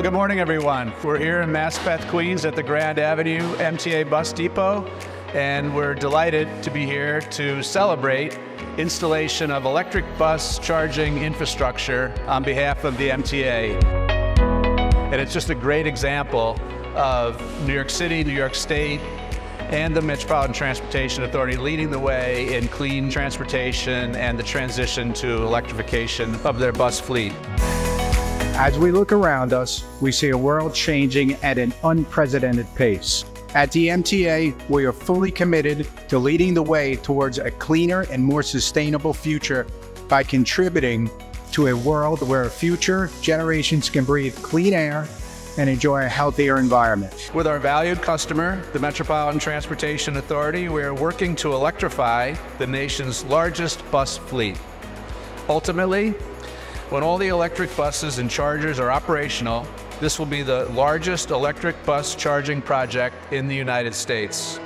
Well, good morning, everyone. We're here in Maspeth, Queens at the Grand Avenue MTA bus depot, and we're delighted to be here to celebrate installation of electric bus charging infrastructure on behalf of the MTA. And it's just a great example of New York City, New York State, and the Metropolitan Transportation Authority leading the way in clean transportation and the transition to electrification of their bus fleet. As we look around us, we see a world changing at an unprecedented pace. At the MTA, we are fully committed to leading the way towards a cleaner and more sustainable future by contributing to a world where future generations can breathe clean air and enjoy a healthier environment. With our valued customer, the Metropolitan Transportation Authority, we are working to electrify the nation's largest bus fleet. Ultimately, when all the electric buses and chargers are operational, this will be the largest electric bus charging project in the United States.